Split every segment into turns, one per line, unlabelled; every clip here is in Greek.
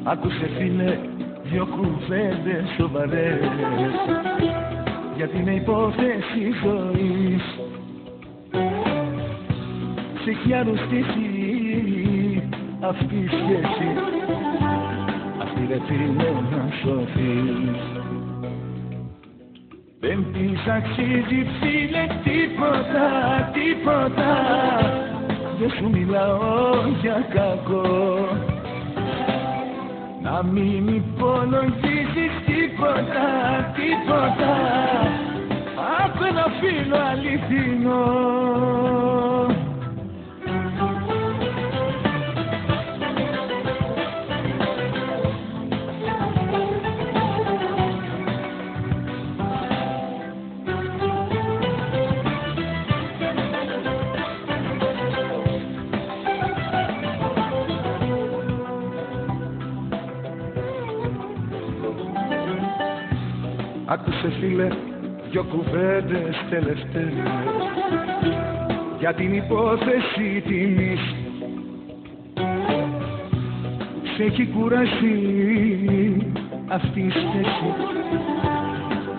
Άκουσε φίλε δυο κουβέντες σοβαρές για την υπόθεση ζωής. Σε έχει αρρωστήσει αυτή η σχέση, αυτή ρε φίλε να σωθείς. Δεν της αξίζει φίλε τίποτα, τίποτα. Δεν σου μιλάω για κακό, να μην υπολογίζεις τίποτα, τίποτα. Άκου ένα φίλο αληθινό. Άκουσε φίλε δυο κουβέντες τελευταίες για την υπόθεση τιμής. Σε έχει κουράσει αυτή η σχέση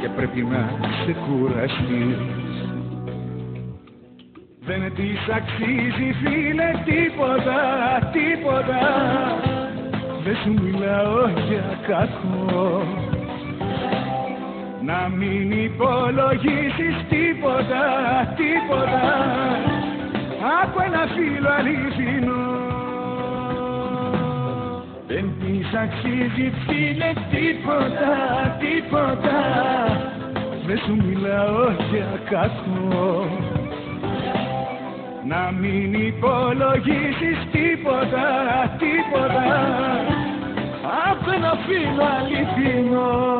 και πρέπει να σε κουραστείς. Δεν της αξίζει φίλε τίποτα, τίποτα. Δεν σου μιλάω για κακό, να μην υπολογίσεις τίποτα, τίποτα. Άκου ένα φίλο αληθινό. Δεν της αξίζει φίλε τίποτα, τίποτα. Δεν σου μιλάω για κακό, να μην υπολογίσεις τίποτα, τίποτα. Άκου ένα φίλο αληθινό.